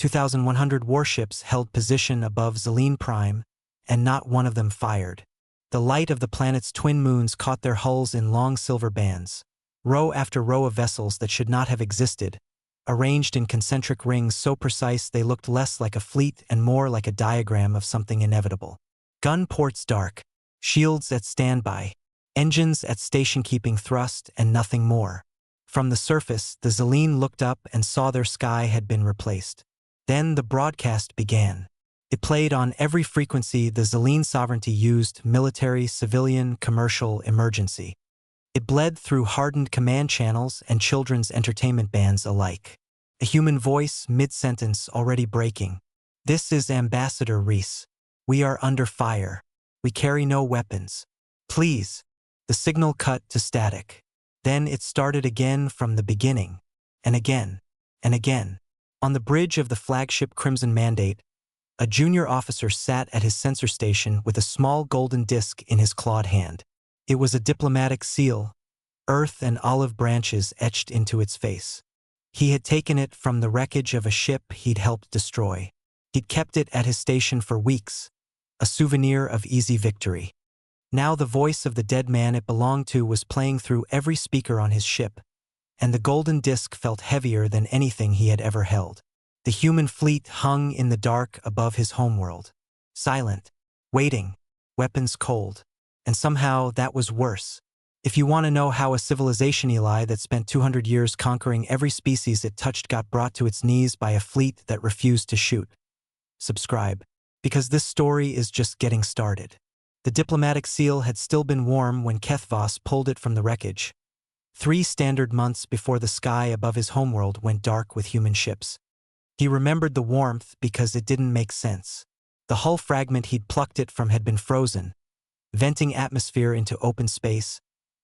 2,100 warships held position above Zelene Prime, and not one of them fired. The light of the planet's twin moons caught their hulls in long silver bands, row after row of vessels that should not have existed, arranged in concentric rings so precise they looked less like a fleet and more like a diagram of something inevitable. Gun ports dark, shields at standby, engines at station-keeping thrust, and nothing more. From the surface, the Zelene looked up and saw their sky had been replaced. Then the broadcast began. It played on every frequency the Zelene sovereignty used: military, civilian, commercial, emergency. It bled through hardened command channels and children's entertainment bands alike. A human voice, mid-sentence, already breaking. "This is Ambassador Reese. We are under fire. We carry no weapons. Please." The signal cut to static. Then it started again from the beginning. And again. And again. On the bridge of the flagship Crimson Mandate, a junior officer sat at his sensor station with a small golden disc in his clawed hand. It was a diplomatic seal, earth and olive branches etched into its face. He had taken it from the wreckage of a ship he'd helped destroy. He'd kept it at his station for weeks, a souvenir of easy victory. Now the voice of the dead man it belonged to was playing through every speaker on his ship, and the golden disc felt heavier than anything he had ever held. The human fleet hung in the dark above his homeworld, silent, waiting, weapons cold. And somehow that was worse. If you want to know how a civilization, Eli, that spent 200 years conquering every species it touched got brought to its knees by a fleet that refused to shoot, subscribe, because this story is just getting started. The diplomatic seal had still been warm when Kethvos pulled it from the wreckage, 3 standard months before the sky above his homeworld went dark with human ships. He remembered the warmth because it didn't make sense. The hull fragment he'd plucked it from had been frozen, venting atmosphere into open space,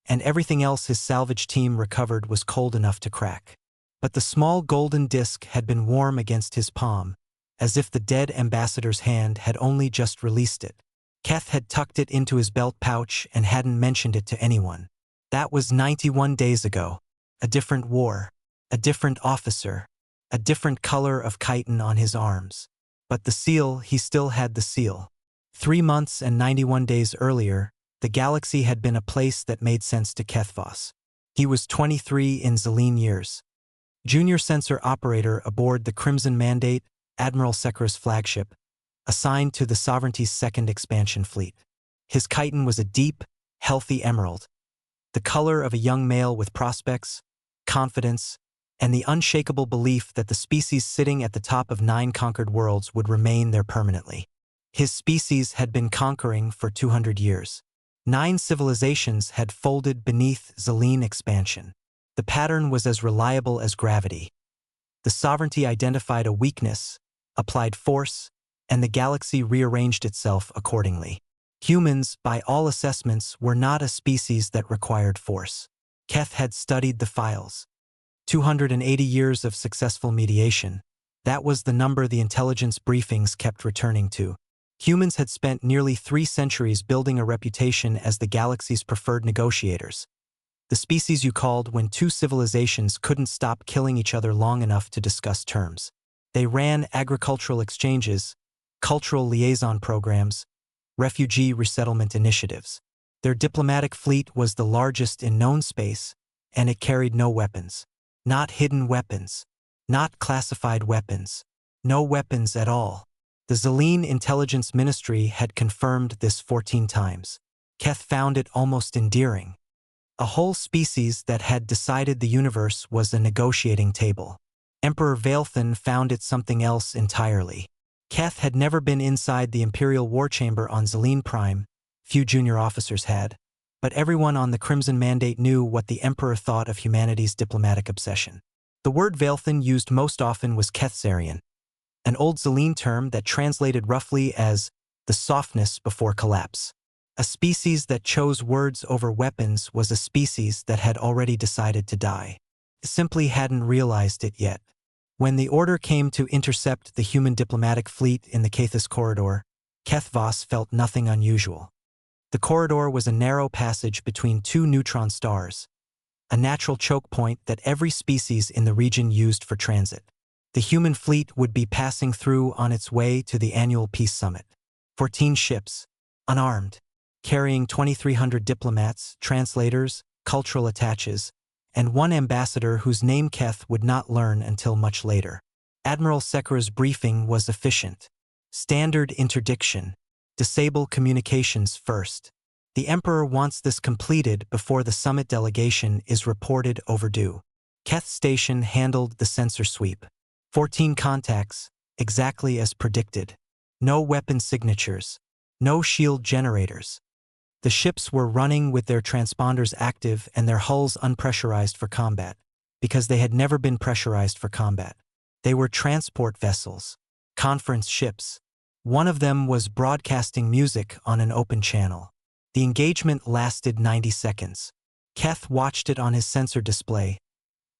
and everything else his salvage team recovered was cold enough to crack. But the small golden disc had been warm against his palm, as if the dead ambassador's hand had only just released it. Keth had tucked it into his belt pouch and hadn't mentioned it to anyone. That was 91 days ago. A different war, a different officer, a different color of chitin on his arms. But the seal, he still had the seal. 3 months and 91 days earlier, the galaxy had been a place that made sense to Kethvos. He was 23 in Zelene years. Junior sensor operator aboard the Crimson Mandate, Admiral Sekhar's flagship, assigned to the Sovereignty's second expansion fleet. His chitin was a deep, healthy emerald, the color of a young male with prospects, confidence, and the unshakable belief that the species sitting at the top of 9 conquered worlds would remain there permanently. His species had been conquering for 200 years. 9 civilizations had folded beneath Zelene expansion. The pattern was as reliable as gravity. The Sovereignty identified a weakness, applied force, and the galaxy rearranged itself accordingly. Humans, by all assessments, were not a species that required force. Keth had studied the files. 280 years of successful mediation. That was the number the intelligence briefings kept returning to. Humans had spent nearly 3 centuries building a reputation as the galaxy's preferred negotiators. The species you called when 2 civilizations couldn't stop killing each other long enough to discuss terms. They ran agricultural exchanges, cultural liaison programs, refugee resettlement initiatives. Their diplomatic fleet was the largest in known space, and it carried no weapons. Not hidden weapons. Not classified weapons. No weapons at all. The Zelene Intelligence Ministry had confirmed this 14 times. Keth found it almost endearing. A whole species that had decided the universe was a negotiating table. Emperor Vailthan found it something else entirely. Keth had never been inside the Imperial War Chamber on Zelene Prime, few junior officers had, but everyone on the Crimson Mandate knew what the Emperor thought of humanity's diplomatic obsession. The word Vailthan used most often was Kethzarian, an old Zelene term that translated roughly as the softness before collapse. A species that chose words over weapons was a species that had already decided to die. It simply hadn't realized it yet. When the order came to intercept the human diplomatic fleet in the Cathus Corridor, Kethvos felt nothing unusual. The corridor was a narrow passage between 2 neutron stars, a natural choke point that every species in the region used for transit. The human fleet would be passing through on its way to the annual peace summit. 14 ships, unarmed, carrying 2,300 diplomats, translators, cultural attaches, and one ambassador whose name Keth would not learn until much later. Admiral Sekura's briefing was efficient. Standard interdiction. Disable communications first. The Emperor wants this completed before the summit delegation is reported overdue. Keth Station handled the sensor sweep. 14 contacts, exactly as predicted. No weapon signatures. No shield generators. The ships were running with their transponders active and their hulls unpressurized for combat, because they had never been pressurized for combat. They were transport vessels, conference ships. One of them was broadcasting music on an open channel. The engagement lasted 90 seconds. Keth watched it on his sensor display.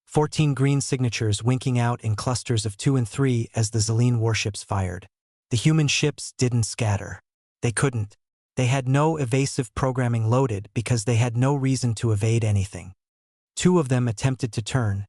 14 green signatures winking out in clusters of 2 and 3 as the Xeline warships fired. The human ships didn't scatter. They couldn't. They had no evasive programming loaded because they had no reason to evade anything. 2 of them attempted to turn,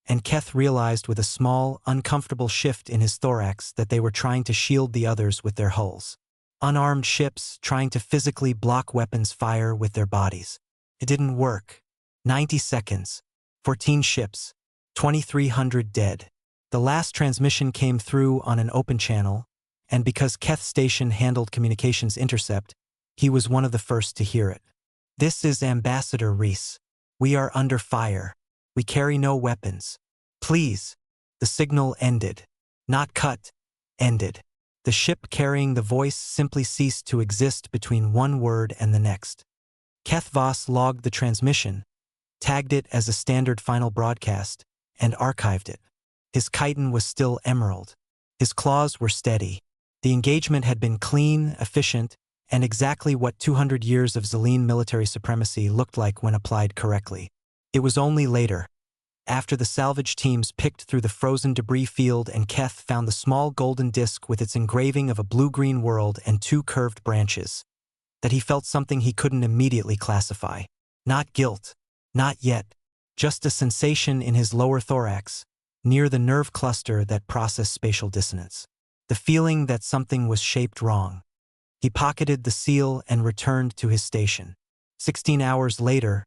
and Keth realized with a small, uncomfortable shift in his thorax that they were trying to shield the others with their hulls. Unarmed ships trying to physically block weapons fire with their bodies. It didn't work. 90 seconds. 14 ships. 2,300 dead. The last transmission came through on an open channel, and because Keth Station handled communications intercept, he was one of the first to hear it. "This is Ambassador Reese. We are under fire. We carry no weapons. Please." The signal ended. Not cut. Ended. The ship carrying the voice simply ceased to exist between one word and the next. Keth Voss logged the transmission, tagged it as a standard final broadcast, and archived it. His chitin was still emerald. His claws were steady. The engagement had been clean, efficient, and exactly what 200 years of Xeline military supremacy looked like when applied correctly. It was only later, after the salvage teams picked through the frozen debris field and Keth found the small golden disc with its engraving of a blue-green world and 2 curved branches, that he felt something he couldn't immediately classify. Not guilt. Not yet. Just a sensation in his lower thorax, near the nerve cluster that processed spatial dissonance. The feeling that something was shaped wrong. He pocketed the seal and returned to his station. 16 hours later,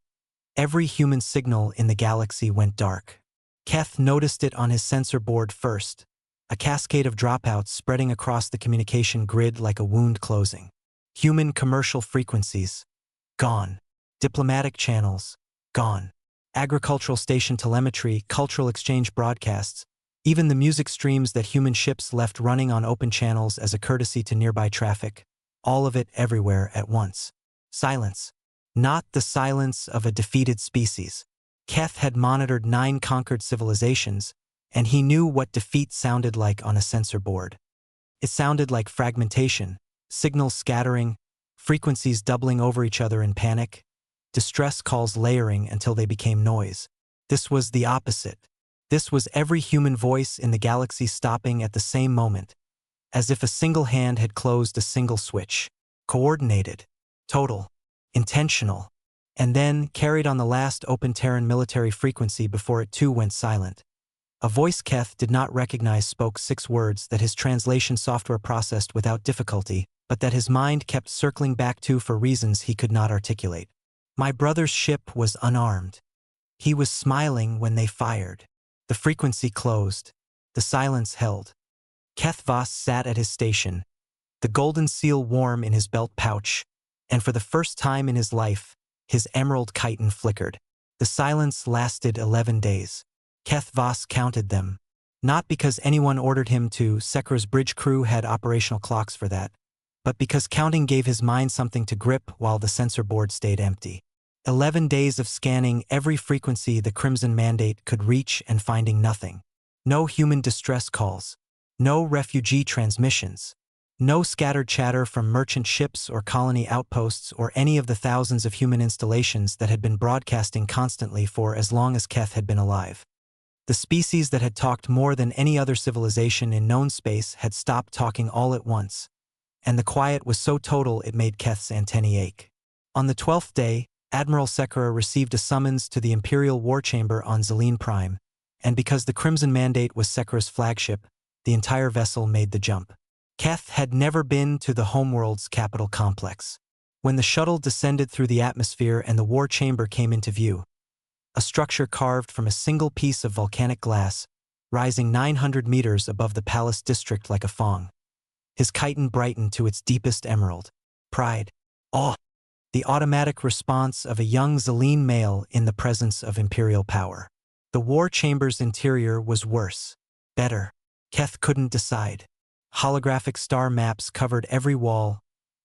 every human signal in the galaxy went dark. Keth noticed it on his sensor board first, a cascade of dropouts spreading across the communication grid like a wound closing. Human commercial frequencies, gone. Diplomatic channels, gone. Agricultural station telemetry, cultural exchange broadcasts, even the music streams that human ships left running on open channels as a courtesy to nearby traffic, all of it everywhere at once. Silence. Not the silence of a defeated species. Keth had monitored 9 conquered civilizations, and he knew what defeat sounded like on a sensor board. It sounded like fragmentation, signals scattering, frequencies doubling over each other in panic, distress calls layering until they became noise. This was the opposite. This was every human voice in the galaxy stopping at the same moment, as if a single hand had closed a single switch. Coordinated. Total. Intentional. And then carried on the last open Terran military frequency before it too went silent. A voice Keth did not recognize spoke 6 words that his translation software processed without difficulty, but that his mind kept circling back to for reasons he could not articulate. My brother's ship was unarmed. He was smiling when they fired. The frequency closed. The silence held. Keth Voss sat at his station, the golden seal warm in his belt pouch, and for the first time in his life, his emerald chitin flickered. The silence lasted 11 days. Keth Voss counted them. Not because anyone ordered him to, Sekura's bridge crew had operational clocks for that, but because counting gave his mind something to grip while the sensor board stayed empty. 11 days of scanning every frequency the Crimson Mandate could reach and finding nothing. No human distress calls. No refugee transmissions. No scattered chatter from merchant ships or colony outposts or any of the thousands of human installations that had been broadcasting constantly for as long as Keth had been alive. The species that had talked more than any other civilization in known space had stopped talking all at once, and the quiet was so total it made Keth's antennae ache. On the 12th day, Admiral Sekura received a summons to the Imperial War Chamber on Xeline Prime, and because the Crimson Mandate was Sekira's flagship, the entire vessel made the jump. Keth had never been to the homeworld's capital complex. When the shuttle descended through the atmosphere and the war chamber came into view, a structure carved from a single piece of volcanic glass, rising 900 meters above the palace district like a fawn. His chitin brightened to its deepest emerald. Pride. Awe. The automatic response of a young Zelene male in the presence of imperial power. The war chamber's interior was worse. Better. Keth couldn't decide. Holographic star maps covered every wall,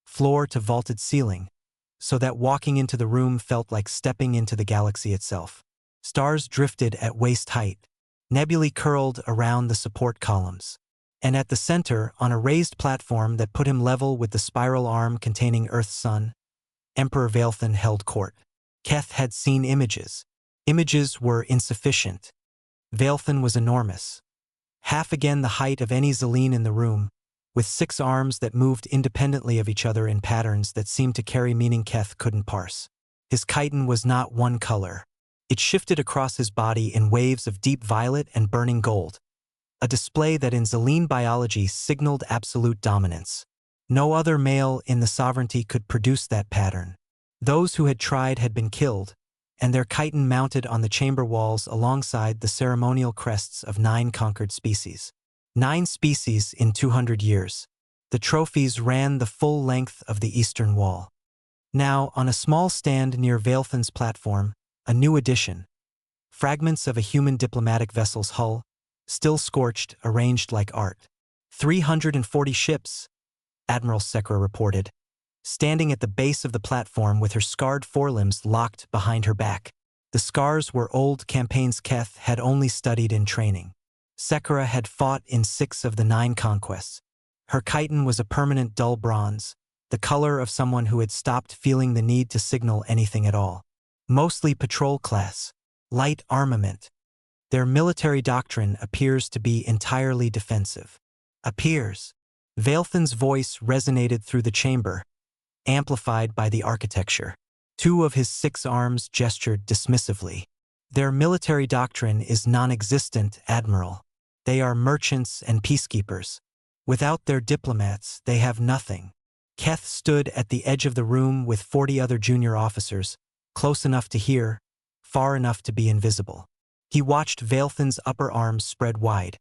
floor to vaulted ceiling, so that walking into the room felt like stepping into the galaxy itself. Stars drifted at waist height, nebulae curled around the support columns. And at the center, on a raised platform that put him level with the spiral arm containing Earth's sun, Emperor Vaelthan held court. Keth had seen images. Images were insufficient. Vaelthan was enormous. Half again the height of any Zelene in the room, with 6 arms that moved independently of each other in patterns that seemed to carry meaning Keth couldn't parse. His chitin was not one color. It shifted across his body in waves of deep violet and burning gold, a display that in Zelene biology signaled absolute dominance. No other male in the sovereignty could produce that pattern. Those who had tried had been killed, and their chitin mounted on the chamber walls alongside the ceremonial crests of 9 conquered species. 9 species in 200 years. The trophies ran the full length of the eastern wall. Now, on a small stand near Vaelthan's platform, a new addition. Fragments of a human diplomatic vessel's hull, still scorched, arranged like art. 340 ships, Admiral Sekira reported, standing at the base of the platform with her scarred forelimbs locked behind her back. The scars were old campaigns Keth had only studied in training. Sekira had fought in 6 of the 9 conquests. Her chitin was a permanent dull bronze, the color of someone who had stopped feeling the need to signal anything at all. Mostly patrol class, light armament. Their military doctrine appears to be entirely defensive. Appears. Vaelthan's voice resonated through the chamber, amplified by the architecture. 2 of his 6 arms gestured dismissively. Their military doctrine is non-existent, Admiral. They are merchants and peacekeepers. Without their diplomats, they have nothing. Keth stood at the edge of the room with 40 other junior officers, close enough to hear, far enough to be invisible. He watched Vaelthan's upper arms spread wide,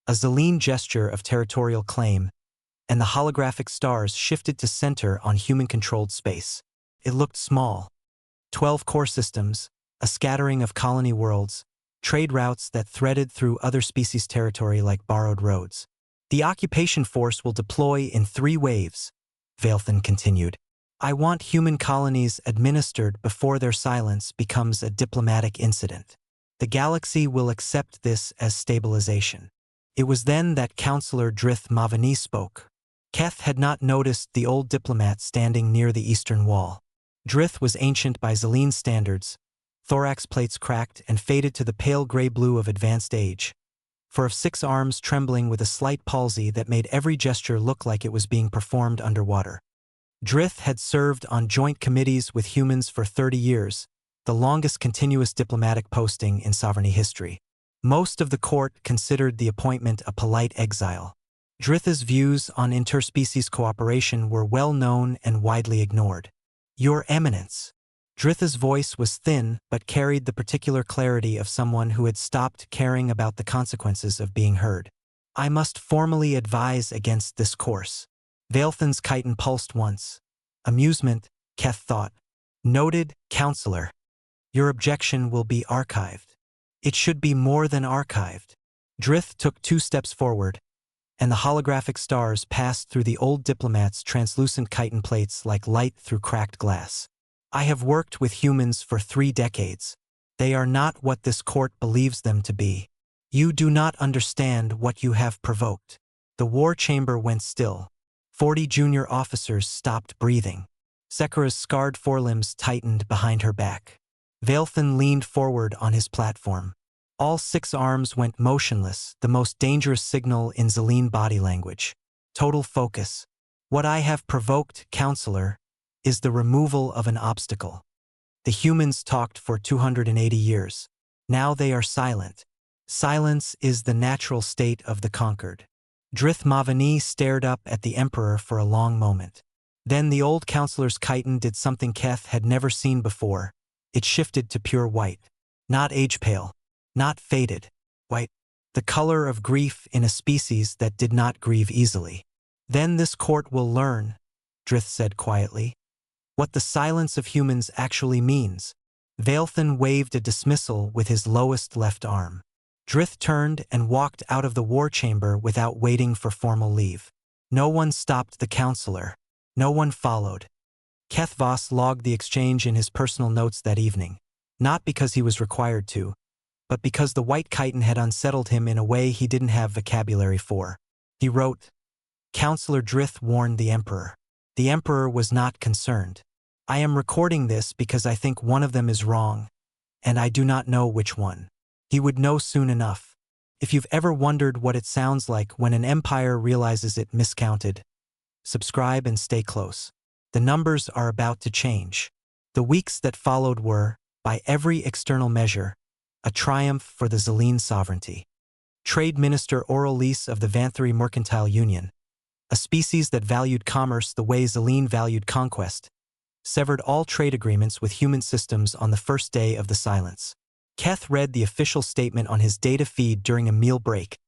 a Zelene gesture of territorial claim, and the holographic stars shifted to center on human-controlled space. It looked small. 12 core systems, a scattering of colony worlds, trade routes that threaded through other species' territory like borrowed roads. The occupation force will deploy in 3 waves, Vaelthan continued. I want human colonies administered before their silence becomes a diplomatic incident. The galaxy will accept this as stabilization. It was then that Counselor Drith Mavani spoke. Keth had not noticed the old diplomat standing near the eastern wall. Drith was ancient by Zelene standards, thorax plates cracked and faded to the pale gray blue of advanced age, for of 6 arms trembling with a slight palsy that made every gesture look like it was being performed underwater. Drith had served on joint committees with humans for 30 years, the longest continuous diplomatic posting in sovereignty history. Most of the court considered the appointment a polite exile. Drith's views on interspecies cooperation were well known and widely ignored. Your Eminence. Drith's voice was thin but carried the particular clarity of someone who had stopped caring about the consequences of being heard. I must formally advise against this course. Vaelthan's chitin pulsed once. Amusement, Keth thought. Noted, Counselor. Your objection will be archived. It should be more than archived. Drith took 2 steps forward, and the holographic stars passed through the old diplomat's translucent chitin plates like light through cracked glass. I have worked with humans for 3 decades. They are not what this court believes them to be. You do not understand what you have provoked. The war chamber went still. 40 junior officers stopped breathing. Sekira's scarred forelimbs tightened behind her back. Vaelthan leaned forward on his platform. All 6 arms went motionless, the most dangerous signal in Zelene body language. Total focus. What I have provoked, Counselor, is the removal of an obstacle. The humans talked for 280 years. Now they are silent. Silence is the natural state of the conquered. Drith Mavani stared up at the Emperor for a long moment. Then the old counselor's chitin did something Keth had never seen before. It shifted to pure white. Not age-pale. Not faded. White. The color of grief in a species that did not grieve easily. Then this court will learn, Drith said quietly, what the silence of humans actually means. Vailthan waved a dismissal with his lowest left arm. Drith turned and walked out of the war chamber without waiting for formal leave. No one stopped the counselor. No one followed. Keth Voss logged the exchange in his personal notes that evening, not because he was required to, but because the white chitin had unsettled him in a way he didn't have vocabulary for. He wrote, Counselor Drith warned the Emperor. The Emperor was not concerned. I am recording this because I think one of them is wrong, and I do not know which one. He would know soon enough. If you've ever wondered what it sounds like when an empire realizes it miscounted, subscribe and stay close. The numbers are about to change. The weeks that followed were, by every external measure, a triumph for the Zilene sovereignty. Trade Minister Aurelice of the Vanthari Mercantile Union, a species that valued commerce the way Zilene valued conquest, severed all trade agreements with human systems on the first day of the silence. Keth read the official statement on his data feed during a meal break.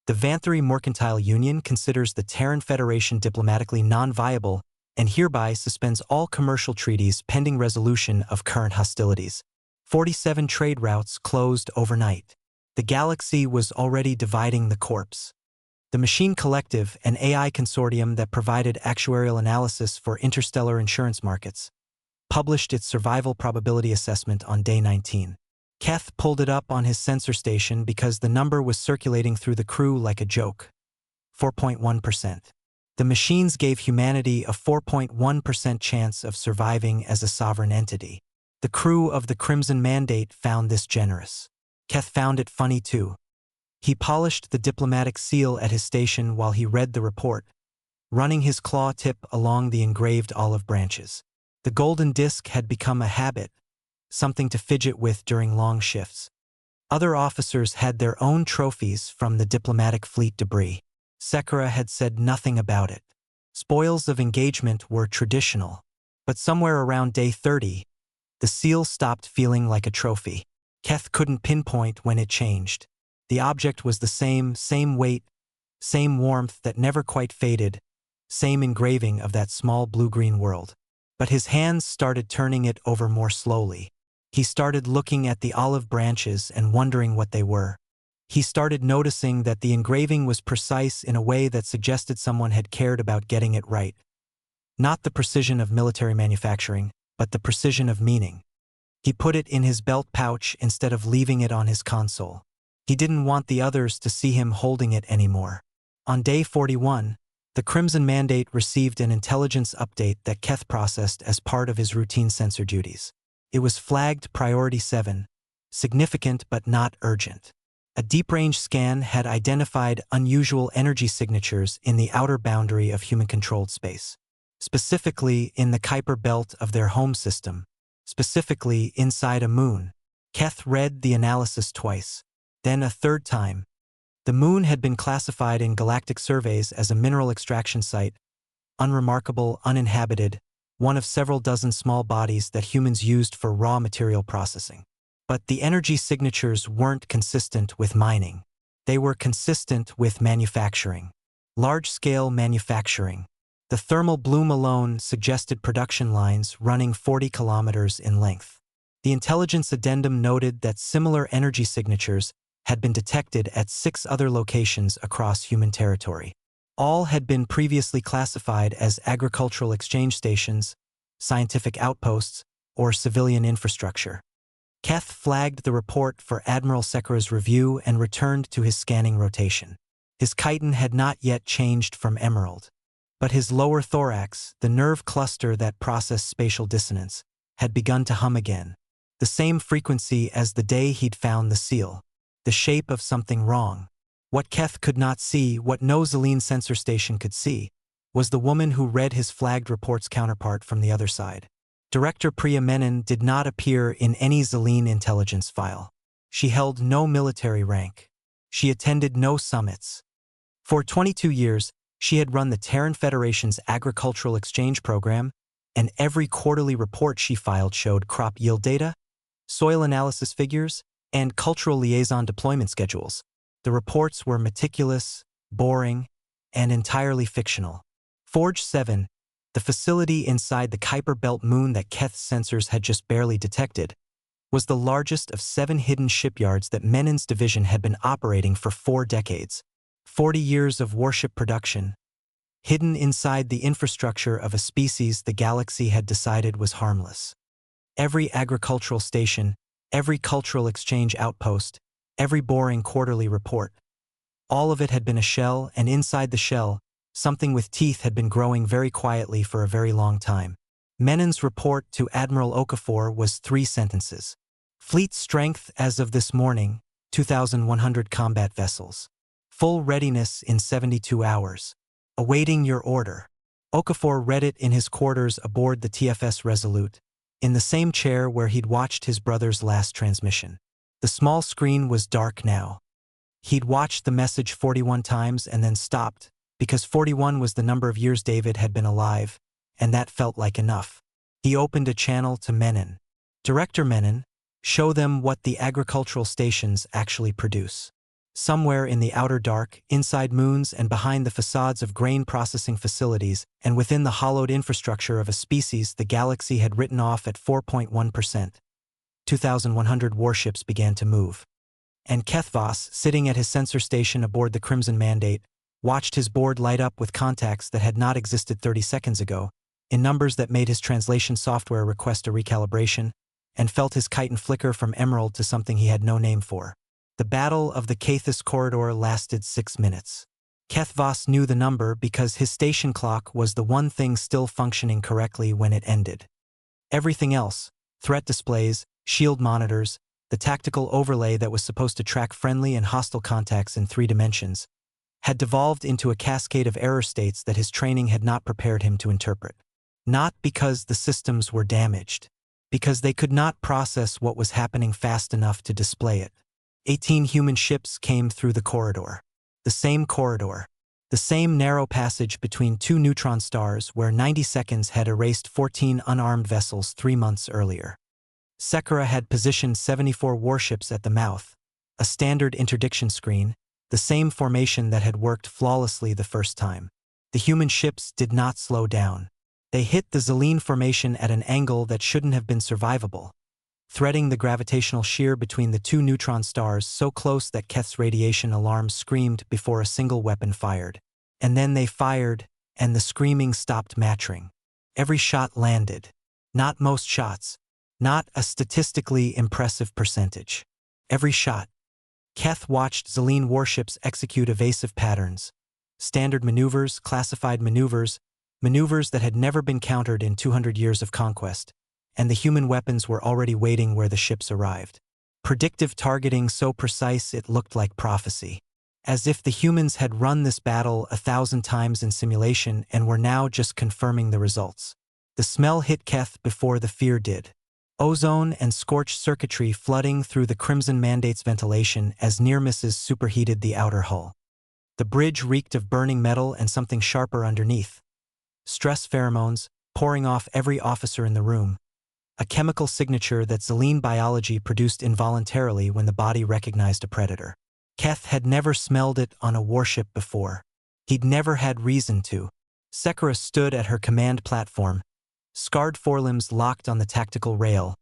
The Vanthari Mercantile Union considers the Terran Federation diplomatically non-viable and hereby suspends all commercial treaties pending resolution of current hostilities. 47 trade routes closed overnight. The galaxy was already dividing the corpse. The Machine Collective, an AI consortium that provided actuarial analysis for interstellar insurance markets, published its survival probability assessment on day 19. Keth pulled it up on his sensor station because the number was circulating through the crew like a joke. 4.1%. The machines gave humanity a 4.1% chance of surviving as a sovereign entity. The crew of the Crimson Mandate found this generous. Keth found it funny too. He polished the diplomatic seal at his station while he read the report, running his claw tip along the engraved olive branches. The golden disc had become a habit, something to fidget with during long shifts. Other officers had their own trophies from the diplomatic fleet debris. Sekara had said nothing about it. Spoils of engagement were traditional, but somewhere around day 30, the seal stopped feeling like a trophy. Keth couldn't pinpoint when it changed. The object was the same weight, same warmth that never quite faded, same engraving of that small blue-green world. But his hands started turning it over more slowly. He started looking at the olive branches and wondering what they were. He started noticing that the engraving was precise in a way that suggested someone had cared about getting it right. Not the precision of military manufacturing, but the precision of meaning. He put it in his belt pouch instead of leaving it on his console. He didn't want the others to see him holding it anymore. On day 41, the Crimson Mandate received an intelligence update that Keth processed as part of his routine sensor duties. It was flagged Priority 7, significant but not urgent. A deep-range scan had identified unusual energy signatures in the outer boundary of human-controlled space, specifically in the Kuiper belt of their home system, specifically inside a moon. Keth read the analysis twice, then a third time. The moon had been classified in galactic surveys as a mineral extraction site, unremarkable, uninhabited, one of several dozen small bodies that humans used for raw material processing. But the energy signatures weren't consistent with mining. They were consistent with manufacturing. Large-scale manufacturing. The thermal bloom alone suggested production lines running 40 kilometers in length. The intelligence addendum noted that similar energy signatures had been detected at 6 other locations across human territory. All had been previously classified as agricultural exchange stations, scientific outposts, or civilian infrastructure. Keth flagged the report for Admiral Sekara's review and returned to his scanning rotation. His chitin had not yet changed from emerald, but his lower thorax, the nerve cluster that processed spatial dissonance, had begun to hum again. The same frequency as the day he'd found the seal. The shape of something wrong. What Keth could not see, what no Zilene sensor station could see, was the woman who read his flagged report's counterpart from the other side. Director Priya Menon did not appear in any Zilene intelligence file. She held no military rank. She attended no summits. For 22 years, she had run the Terran Federation's agricultural exchange program, and every quarterly report she filed showed crop yield data, soil analysis figures, and cultural liaison deployment schedules. The reports were meticulous, boring, and entirely fictional. Forge 7, the facility inside the Kuiper Belt moon that Keth's sensors had just barely detected, was the largest of 7 hidden shipyards that Menon's division had been operating for 4 decades. 40 years of warship production, hidden inside the infrastructure of a species the galaxy had decided was harmless. Every agricultural station, every cultural exchange outpost, every boring quarterly report. All of it had been a shell, and inside the shell, something with teeth had been growing very quietly for a very long time. Menon's report to Admiral Okafor was 3 sentences. Fleet strength as of this morning, 2,100 combat vessels. Full readiness in 72 hours. Awaiting your order. Okafor read it in his quarters aboard the TFS Resolute, in the same chair where he'd watched his brother's last transmission. The small screen was dark now. He'd watched the message 41 times and then stopped, because 41 was the number of years David had been alive, and that felt like enough. He opened a channel to Menon. Director Menon, show them what the agricultural stations actually produce. Somewhere in the outer dark, inside moons and behind the facades of grain processing facilities, and within the hollowed infrastructure of a species the galaxy had written off at 4.1%, 2,100 warships began to move. And Keth Voss, sitting at his sensor station aboard the Crimson Mandate, watched his board light up with contacts that had not existed 30 seconds ago, in numbers that made his translation software request a recalibration, and felt his chitin flicker from emerald to something he had no name for. The Battle of the Cathus Corridor lasted 6 minutes. Keth Voss knew the number because his station clock was the one thing still functioning correctly when it ended. Everything else, threat displays, shield monitors, the tactical overlay that was supposed to track friendly and hostile contacts in 3 dimensions, had devolved into a cascade of error states that his training had not prepared him to interpret. Not because the systems were damaged, because they could not process what was happening fast enough to display it. 18 human ships came through the corridor. The same narrow passage between 2 neutron stars where 90 seconds had erased 14 unarmed vessels 3 months earlier. Sekera had positioned 74 warships at the mouth, a standard interdiction screen, the same formation that had worked flawlessly the first time. The human ships did not slow down. They hit the Zelene formation at an angle that shouldn't have been survivable, threading the gravitational shear between the 2 neutron stars so close that Keth's radiation alarm screamed before a single weapon fired. And then they fired, and the screaming stopped matching. Every shot landed. Not most shots. Not a statistically impressive percentage. Every shot. Keth watched Zelene warships execute evasive patterns. Standard maneuvers, classified maneuvers, maneuvers that had never been countered in 200 years of conquest, and the human weapons were already waiting where the ships arrived. Predictive targeting so precise it looked like prophecy. As if the humans had run this battle 1,000 times in simulation and were now just confirming the results. The smell hit Keth before the fear did. Ozone and scorched circuitry flooding through the Crimson Mandate's ventilation as near misses superheated the outer hull. The bridge reeked of burning metal and something sharper underneath. Stress pheromones, pouring off every officer in the room. A chemical signature that Zelene biology produced involuntarily when the body recognized a predator. Keth had never smelled it on a warship before. He'd never had reason to. Sekera stood at her command platform, scarred forelimbs locked on the tactical rail,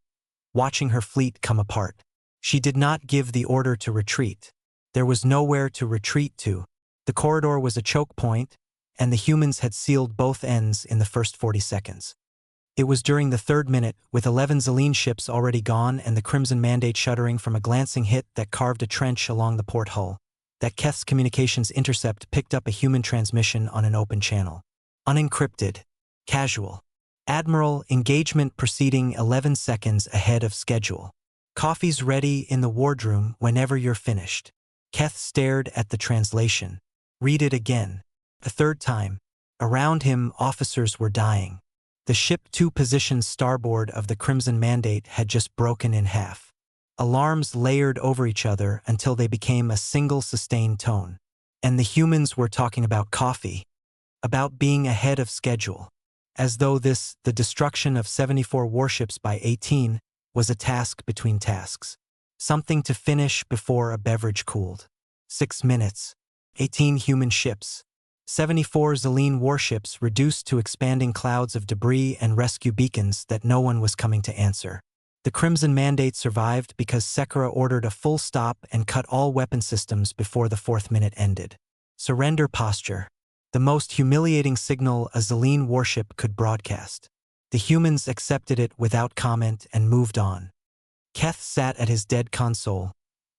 watching her fleet come apart. She did not give the order to retreat. There was nowhere to retreat to. The corridor was a choke point, and the humans had sealed both ends in the first 40 seconds. It was during the 3rd minute, with 11 Zelene ships already gone and the Crimson Mandate shuddering from a glancing hit that carved a trench along the port hull, that Keth's communications intercept picked up a human transmission on an open channel. Unencrypted. Casual. Admiral, engagement proceeding 11 seconds ahead of schedule. Coffee's ready in the wardroom whenever you're finished. Keth stared at the translation. Read it again. A 3rd time. Around him, officers were dying. The ship 2 positions starboard of the Crimson Mandate had just broken in half. Alarms layered over each other until they became a single sustained tone. And the humans were talking about coffee, about being ahead of schedule, as though the destruction of 74 warships by 18, was a task between tasks. Something to finish before a beverage cooled. 6 minutes. 18 human ships. 74 Xeline warships reduced to expanding clouds of debris and rescue beacons that no one was coming to answer. The Crimson Mandate survived because Sekira ordered a full stop and cut all weapon systems before the 4th minute ended. Surrender posture. The most humiliating signal a Xeline warship could broadcast. The humans accepted it without comment and moved on. Keth sat at his dead console,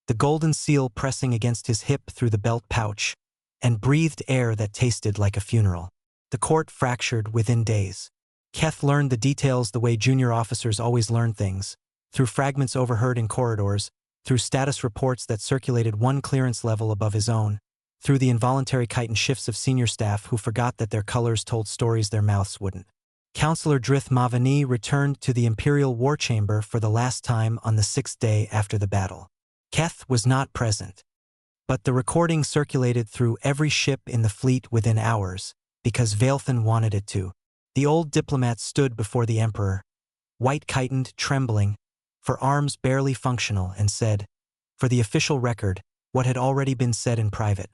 the golden seal pressing against his hip through the belt pouch, and breathed air that tasted like a funeral. The court fractured within days. Keth learned the details the way junior officers always learn things, through fragments overheard in corridors, through status reports that circulated one clearance level above his own, through the involuntary kite and shifts of senior staff who forgot that their colors told stories their mouths wouldn't. Counselor Drith Mavani returned to the Imperial War Chamber for the last time on the 6th day after the battle. Keth was not present, but the recording circulated through every ship in the fleet within hours, because Vailthan wanted it to. The old diplomat stood before the Emperor, white-chitined, trembling, for arms barely functional, and said, for the official record, what had already been said in private.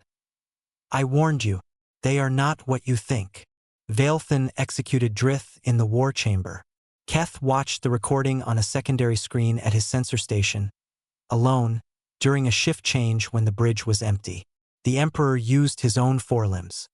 I warned you, they are not what you think. Vailthan executed Drith in the war chamber. Keth watched the recording on a secondary screen at his sensor station, alone, during a shift change when the bridge was empty. The Emperor used his own forelimbs.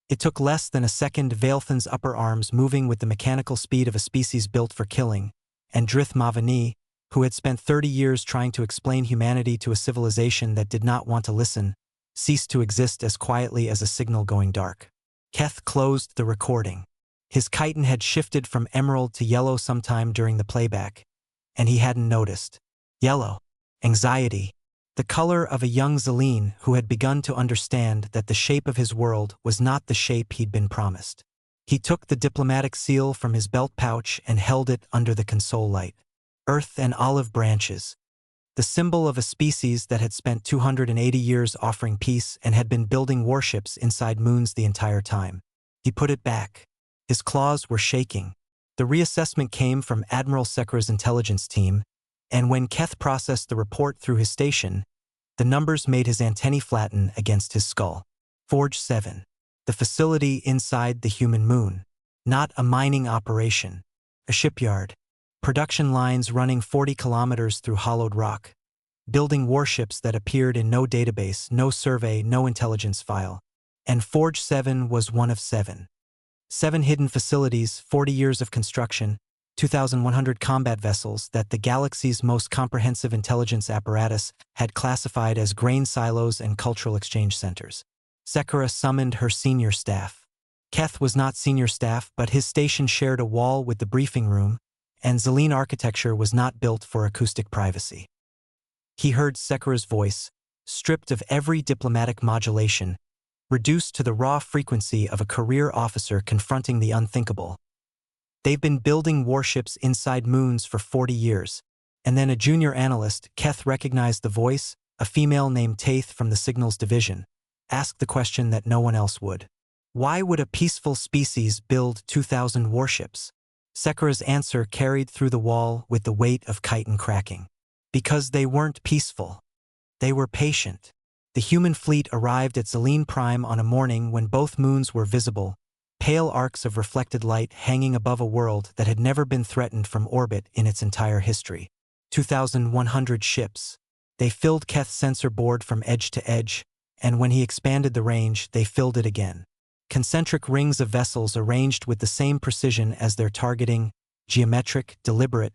It took less than a second, Vailthan's upper arms moving with the mechanical speed of a species built for killing, and Drith Mavani, who had spent 30 years trying to explain humanity to a civilization that did not want to listen, ceased to exist as quietly as a signal going dark. Keth closed the recording. His chitin had shifted from emerald to yellow sometime during the playback, and he hadn't noticed. Yellow. Anxiety. The color of a young Xeline who had begun to understand that the shape of his world was not the shape he'd been promised. He took the diplomatic seal from his belt pouch and held it under the console light. Earth and olive branches. The symbol of a species that had spent 280 years offering peace and had been building warships inside moons the entire time. He put it back. His claws were shaking. The reassessment came from Admiral Sekira's intelligence team, and when Keth processed the report through his station, the numbers made his antennae flatten against his skull. Forge 7. The facility inside the human moon. Not a mining operation. A shipyard. Production lines running 40 kilometers through hollowed rock. Building warships that appeared in no database, no survey, no intelligence file. And Forge 7 was one of 7. 7 hidden facilities, 40 years of construction, 2,100 combat vessels that the galaxy's most comprehensive intelligence apparatus had classified as grain silos and cultural exchange centers. Sekira summoned her senior staff. Keth was not senior staff, but his station shared a wall with the briefing room, and Xeline architecture was not built for acoustic privacy. He heard Sekira's voice, stripped of every diplomatic modulation, reduced to the raw frequency of a career officer confronting the unthinkable. They've been building warships inside moons for 40 years, and then a junior analyst, Keth recognized the voice, a female named Taith from the Signals Division, asked the question that no one else would. Why would a peaceful species build 2,000 warships? Sekira's answer carried through the wall with the weight of chitin cracking. Because they weren't peaceful. They were patient. The human fleet arrived at Xeline Prime on a morning when both moons were visible, pale arcs of reflected light hanging above a world that had never been threatened from orbit in its entire history. 2,100 ships. They filled Keth's sensor board from edge to edge, and when he expanded the range, they filled it again. Concentric rings of vessels arranged with the same precision as their targeting, geometric, deliberate,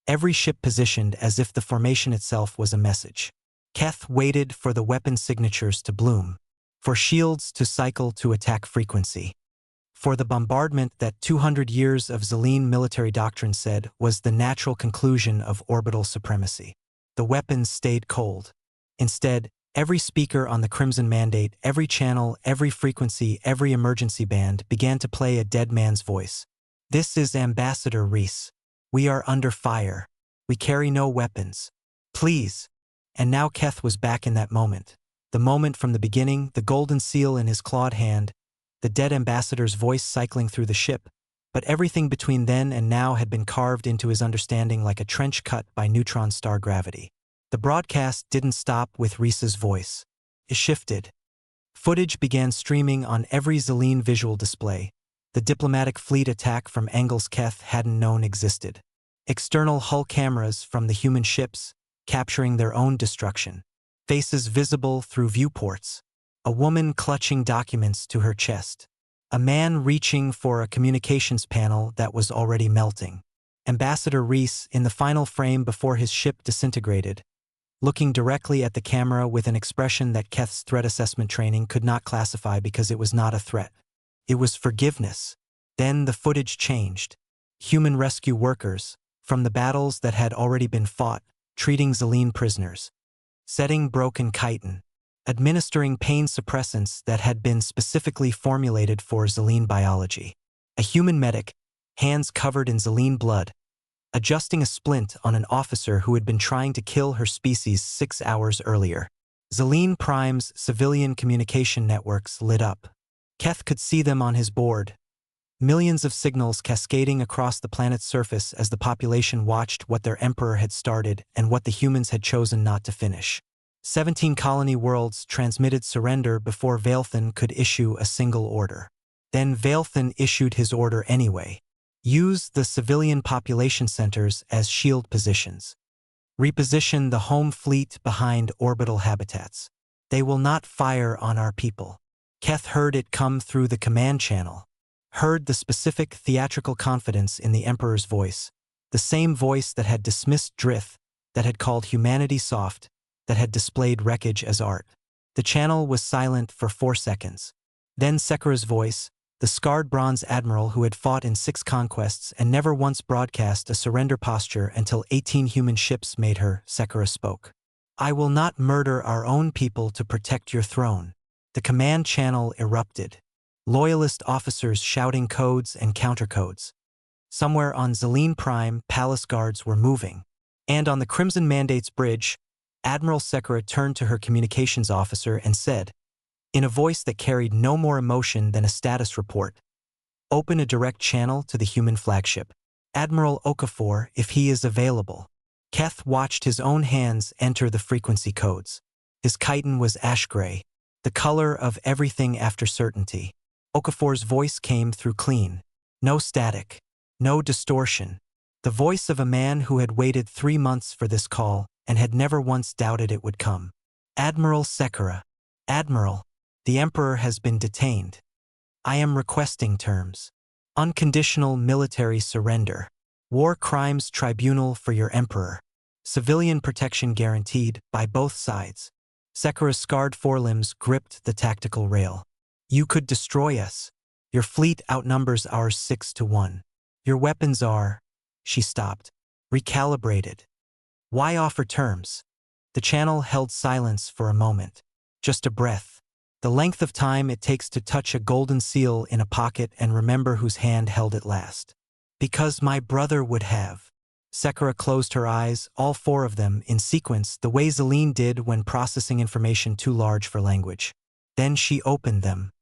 every ship positioned as if the formation itself was a message. Keth waited for the weapon signatures to bloom, for shields to cycle to attack frequency, for the bombardment that 200 years of Xeline military doctrine said was the natural conclusion of orbital supremacy. The weapons stayed cold. Instead, every speaker on the Crimson Mandate, every channel, every frequency, every emergency band began to play a dead man's voice. This is Ambassador Reese. We are under fire. We carry no weapons. Please. And now Keth was back in that moment. The moment from the beginning, the golden seal in his clawed hand, the dead ambassador's voice cycling through the ship, but everything between then and now had been carved into his understanding like a trench cut by neutron star gravity. The broadcast didn't stop with Rhys's voice. It shifted. Footage began streaming on every Xeline visual display, the diplomatic fleet attack from angles Keth hadn't known existed. External hull cameras from the human ships, capturing their own destruction. Faces visible through viewports. A woman clutching documents to her chest. A man reaching for a communications panel that was already melting. Ambassador Rhys, in the final frame before his ship disintegrated, looking directly at the camera with an expression that Keth's threat assessment training could not classify because it was not a threat. It was forgiveness. Then the footage changed. Human rescue workers, from the battles that had already been fought, treating Xeline prisoners. Setting broken chitin. Administering pain suppressants that had been specifically formulated for Xeline biology. A human medic, hands covered in Xeline blood, adjusting a splint on an officer who had been trying to kill her species 6 hours earlier. Xeline Prime's civilian communication networks lit up. Keth could see them on his board. Millions of signals cascading across the planet's surface as the population watched what their emperor had started and what the humans had chosen not to finish. 17 colony worlds transmitted surrender before Vailthan could issue a single order. Then Vailthan issued his order anyway. Use the civilian population centers as shield positions. Reposition the home fleet behind orbital habitats. They will not fire on our people. Keth heard it come through the command channel. Heard the specific theatrical confidence in the Emperor's voice. The same voice that had dismissed Drith, that had called humanity soft, that had displayed wreckage as art. The channel was silent for 4 seconds. Then Sekira's voice, the scarred bronze admiral who had fought in 6 conquests and never once broadcast a surrender posture until 18 human ships made her, Sekira spoke. I will not murder our own people to protect your throne. The command channel erupted. Loyalist officers shouting codes and countercodes. Somewhere on Xeline Prime, palace guards were moving. And on the Crimson Mandate's bridge, Admiral Sekira turned to her communications officer and said, in a voice that carried no more emotion than a status report, open a direct channel to the human flagship. Admiral Okafor, if he is available. Keth watched his own hands enter the frequency codes. His chitin was ash gray, the color of everything after certainty. Okafor's voice came through clean. No static. No distortion. The voice of a man who had waited 3 months for this call and had never once doubted it would come. Admiral Sekira. Admiral, the Emperor has been detained. I am requesting terms. Unconditional military surrender. War Crimes Tribunal for your Emperor. Civilian protection guaranteed by both sides. Sekira's scarred forelimbs gripped the tactical rail. You could destroy us. Your fleet outnumbers ours 6 to 1. Your weapons are... She stopped. Recalibrated. Why offer terms? The channel held silence for a moment. Just a breath. The length of time it takes to touch a golden seal in a pocket and remember whose hand held it last. Because my brother would have. Sekira closed her eyes, all 4 of them, in sequence, the way Xeline did when processing information too large for language. Then she opened them.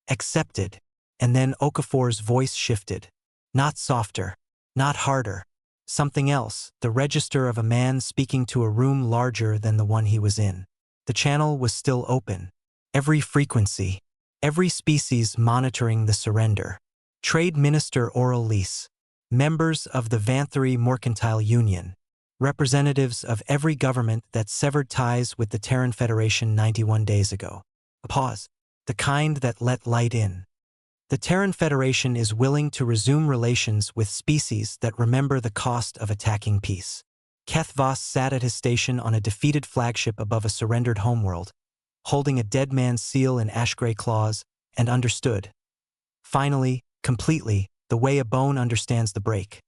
Accepted. And then Okafor's voice shifted. Not softer. Not harder. Something else, the register of a man speaking to a room larger than the one he was in. The channel was still open. Every frequency. Every species monitoring the surrender. Trade Minister Oral Lease. Members of the Vanthari Mercantile Union. Representatives of every government that severed ties with the Terran Federation 91 days ago. A pause. The kind that let light in. The Terran Federation is willing to resume relations with species that remember the cost of attacking peace. Keth Voss sat at his station on a defeated flagship above a surrendered homeworld, holding a dead man's seal in ash-gray claws, and understood. Finally, completely, the way a bone understands the break.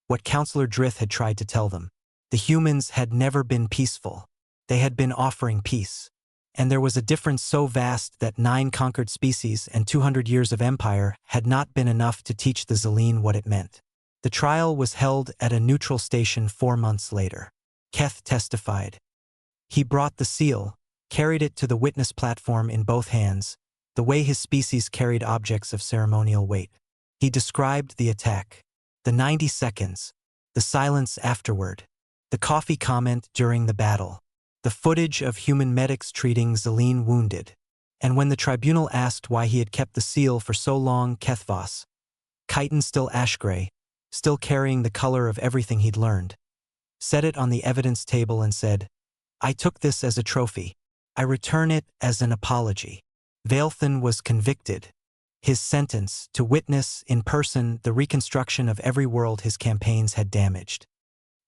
What Counselor Drith had tried to tell them. The humans had never been peaceful. They had been offering peace. And there was a difference so vast that 9 conquered species and 200 years of empire had not been enough to teach the Xeline what it meant. The trial was held at a neutral station 4 months later. Keth testified. He brought the seal, carried it to the witness platform in both hands, the way his species carried objects of ceremonial weight. He described the attack, the 90 seconds, the silence afterward, the coffee comment during the battle, the footage of human medics treating Zelene wounded. And when the tribunal asked why he had kept the seal for so long, Kethvos, chitin still ash-gray, still carrying the color of everything he'd learned, set it on the evidence table and said, "I took this as a trophy. I return it as an apology." Vailthan was convicted. His sentence, to witness in person the reconstruction of every world his campaigns had damaged.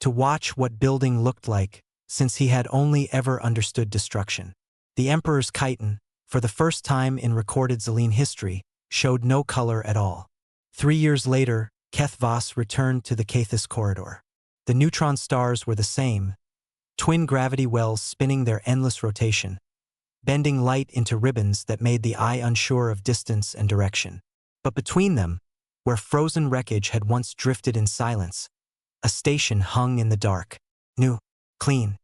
To watch what building looked like, since he had only ever understood destruction. The Emperor's chitin, for the first time in recorded Zelene history, showed no color at all. 3 years later, Kethvos returned to the Cathis corridor. The neutron stars were the same, twin gravity wells spinning their endless rotation, bending light into ribbons that made the eye unsure of distance and direction. But between them, where frozen wreckage had once drifted in silence, a station hung in the dark, new, clean,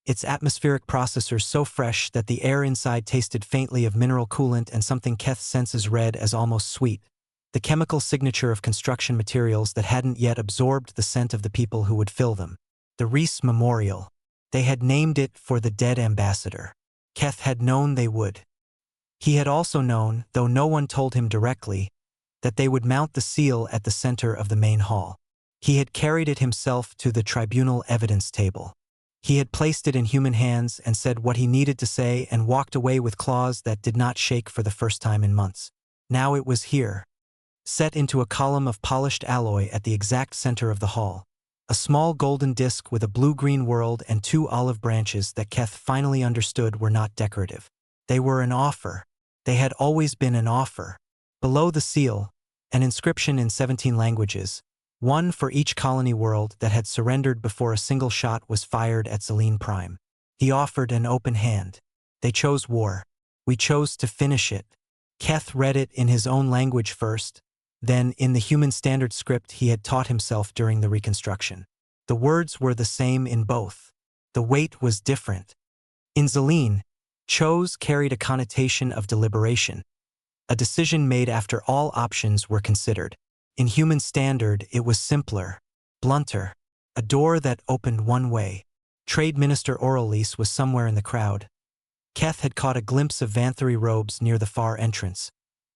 its atmospheric processors so fresh that the air inside tasted faintly of mineral coolant and something Keth's senses read as almost sweet, the chemical signature of construction materials that hadn't yet absorbed the scent of the people who would fill them. The Reese Memorial. They had named it for the dead ambassador. Keth had known they would. He had also known, though no one told him directly, that they would mount the seal at the center of the main hall. He had carried it himself to the tribunal evidence table. He had placed it in human hands and said what he needed to say and walked away with claws that did not shake for the first time in months. Now it was here, set into a column of polished alloy at the exact center of the hall. A small golden disc with a blue-green world and 2 olive branches that Keth finally understood were not decorative. They were an offer. They had always been an offer. Below the seal, an inscription in 17 languages, one for each colony world that had surrendered before a single shot was fired at Zelene Prime. He offered an open hand. They chose war. We chose to finish it. Keth read it in his own language first, then in the human standard script he had taught himself during the reconstruction. The words were the same in both. The weight was different. In Zelene, chose carried a connotation of deliberation, a decision made after all options were considered. In human standard, it was simpler, blunter, a door that opened one way. Trade Minister Oralise was somewhere in the crowd. Keth had caught a glimpse of Vanthari robes near the far entrance,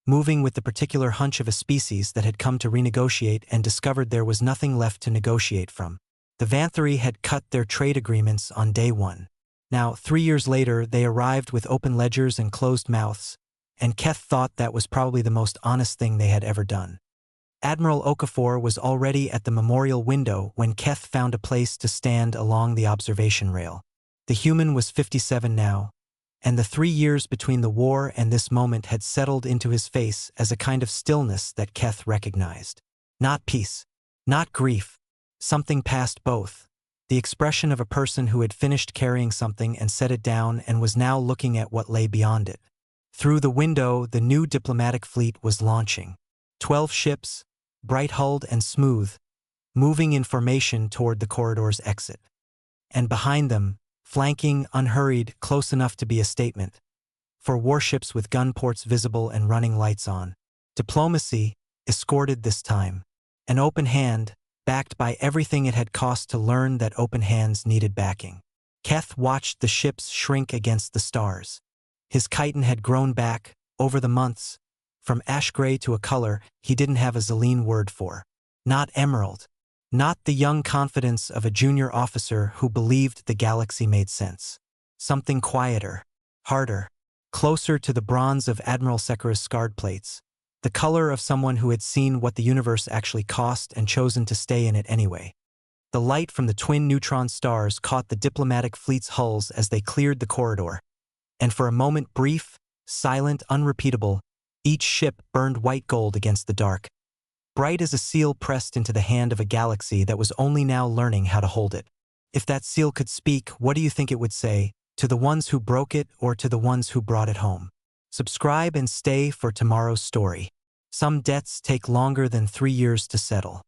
moving with the particular hunch of a species that had come to renegotiate and discovered there was nothing left to negotiate from. The Vanthari had cut their trade agreements on day 1. Now, 3 years later, they arrived with open ledgers and closed mouths, and Keth thought that was probably the most honest thing they had ever done. Admiral Okafor was already at the memorial window when Keth found a place to stand along the observation rail. The human was 57 now, and the 3 years between the war and this moment had settled into his face as a kind of stillness that Keth recognized. Not peace, not grief, something past both. The expression of a person who had finished carrying something and set it down and was now looking at what lay beyond it. Through the window, the new diplomatic fleet was launching. 12 ships, bright-hulled and smooth, moving in formation toward the corridor's exit. And behind them, flanking, unhurried, close enough to be a statement, 4 warships with gun ports visible and running lights on. Diplomacy, escorted this time. An open hand, backed by everything it had cost to learn that open hands needed backing. Keth watched the ships shrink against the stars. His chitin had grown back, over the months, from ash-gray to a color he didn't have a Zelene word for. Not emerald. Not the young confidence of a junior officer who believed the galaxy made sense. Something quieter, harder, closer to the bronze of Admiral Sekara's scarred plates. The color of someone who had seen what the universe actually cost and chosen to stay in it anyway. The light from the twin neutron stars caught the diplomatic fleet's hulls as they cleared the corridor. And for a moment brief, silent, unrepeatable, each ship burned white gold against the dark. Bright as a seal pressed into the hand of a galaxy that was only now learning how to hold it. If that seal could speak, what do you think it would say? To the ones who broke it or to the ones who brought it home? Subscribe and stay for tomorrow's story. Some debts take longer than 3 years to settle.